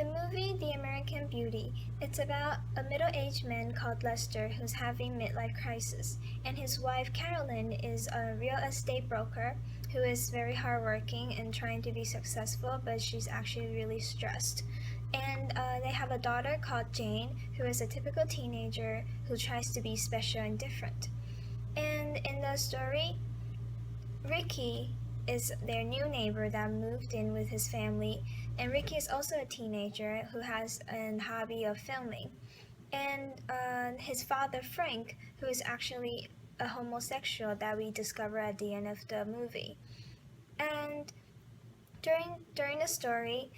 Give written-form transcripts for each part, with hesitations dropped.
The movie The American Beauty, it's about a middle-aged man called Lester who's having midlife crisis, and his wife Carolyn is a real estate broker who is very hardworking and trying to be successful, but she's actually really stressed. And they have a daughter called Jane, who is a typical teenager who tries to be special and different. And in the story, Ricky is their new neighbor that moved in with his family, and Ricky is also a teenager who has a hobby of filming. And his father, Frank, who is actually a homosexual that we discover at the end of the movie. And during the story,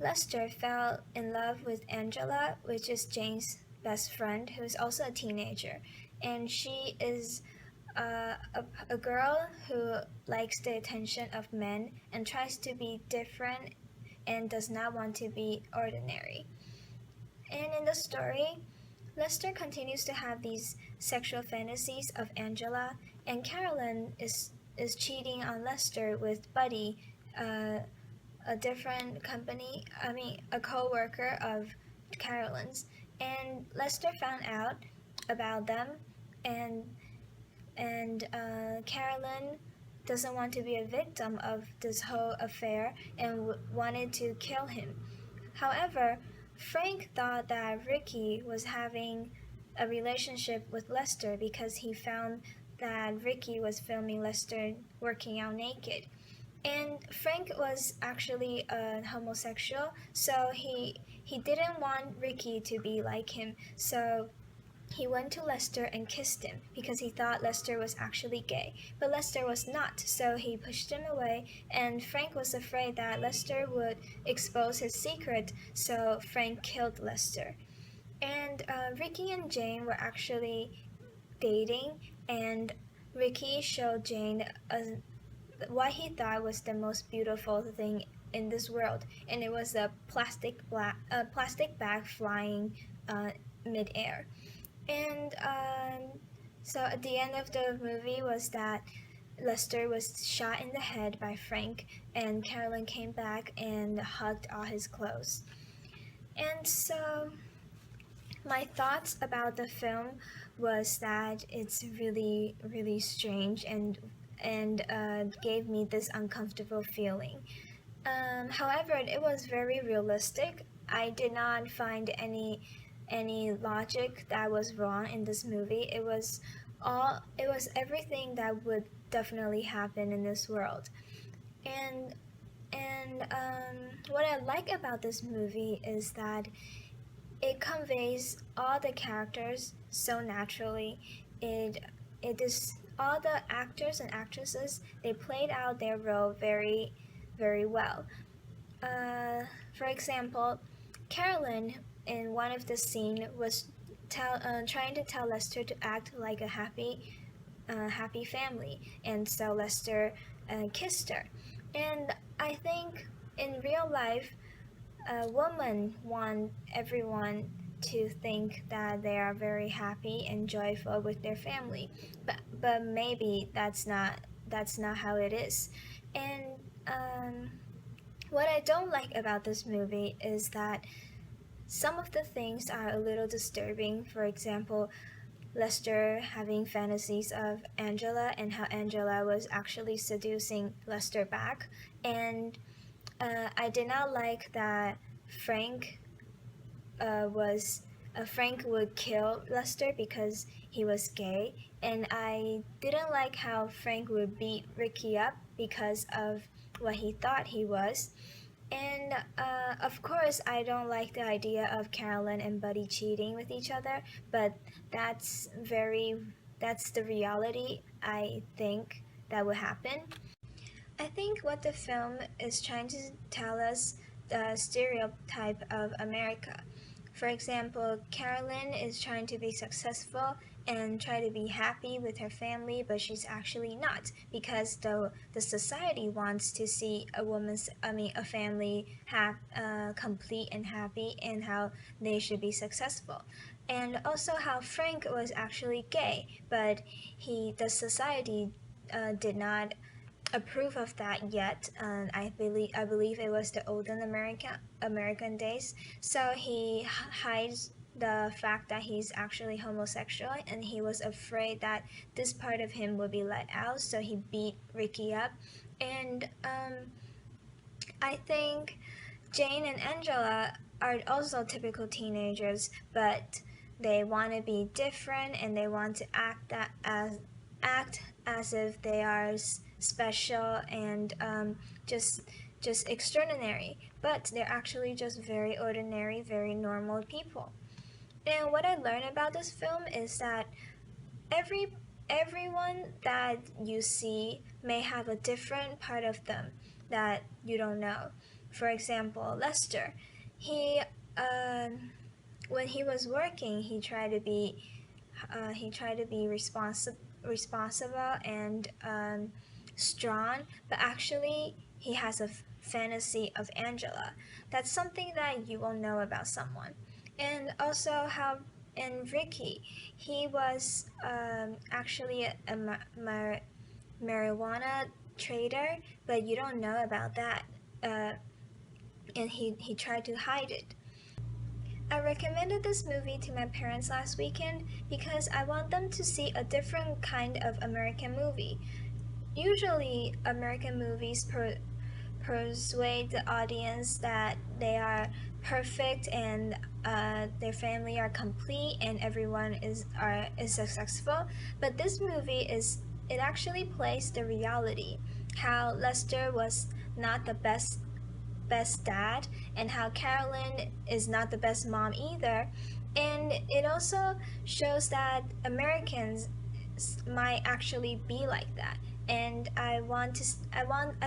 Lester fell in love with Angela, which is Jane's best friend, who is also a teenager, and she is a girl who likes the attention of men and tries to be different and does not want to be ordinary. And in the story, Lester continues to have these sexual fantasies of Angela, and Carolyn is cheating on Lester with Buddy, a different company, a co-worker of Carolyn's. And Lester found out about them, and Carolyn doesn't want to be a victim of this whole affair and wanted to kill him. However, Frank thought that Ricky was having a relationship with Lester because he found that Ricky was filming Lester working out naked. And Frank was actually a homosexual, so he didn't want Ricky to be like him. So he went to Lester and kissed him because he thought Lester was actually gay. But Lester was not, so he pushed him away, and Frank was afraid that Lester would expose his secret, so Frank killed Lester. And Ricky and Jane were actually dating, and Ricky showed Jane what he thought was the most beautiful thing in this world, and it was a plastic bag flying midair. And so at the end of the movie was that Lester was shot in the head by Frank, and Carolyn came back and hugged all his clothes. And so my thoughts about the film was that it's really, really strange and gave me this uncomfortable feeling. However, it was very realistic. I did not find any logic that was wrong in this movie. It was everything that would definitely happen in this world. And what I like about this movie is that it conveys all the characters so naturally. It is all the actors and actresses, they played out their role very, very well. For example, Carolyn in one of the scene was trying to tell Lester to act like a happy family, and so Lester kissed her. And I think in real life, a woman want everyone to think that they are very happy and joyful with their family, but maybe that's not how it is. And what I don't like about this movie is that some of the things are a little disturbing. For example, Lester having fantasies of Angela and how Angela was actually seducing Lester back. And I did not like that Frank Frank would kill Lester because he was gay, and I didn't like how Frank would beat Ricky up because of what he thought he was. And of course, I don't like the idea of Carolyn and Buddy cheating with each other, but that's the reality I think that would happen. I think what the film is trying to tell us the stereotype of America. For example, Carolyn is trying to be successful and try to be happy with her family, but she's actually not because the society wants to see a family complete and happy, and how they should be successful. And also how Frank was actually gay, but the society did not approve of that yet, and I believe it was the olden American days. So he hides the fact that he's actually homosexual, and he was afraid that this part of him would be let out, so he beat Ricky up. And I think Jane and Angela are also typical teenagers, but they want to be different and they want to act as if they are special and just extraordinary, but they're actually just very ordinary, very normal people. And what I learned about this film is that every everyone that you see may have a different part of them that you don't know. For example, Lester, he when he was working, he tried to be responsible and strong, but actually he has a fantasy of Angela. That's something that you will know about someone. And also how in Ricky, he was actually a marijuana trader, but you don't know about that. Uh, and he tried to hide it. I recommended this movie to my parents last weekend because I want them to see a different kind of American movie. Usually, American movies persuade the audience that they are perfect and their family are complete and everyone is successful. But this movie it actually plays the reality, how Lester was not the best dad and how Carolyn is not the best mom either. And it also shows that Americans might actually be like that. And I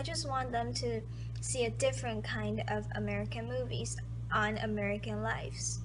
just want them to see a different kind of American movies on American lives.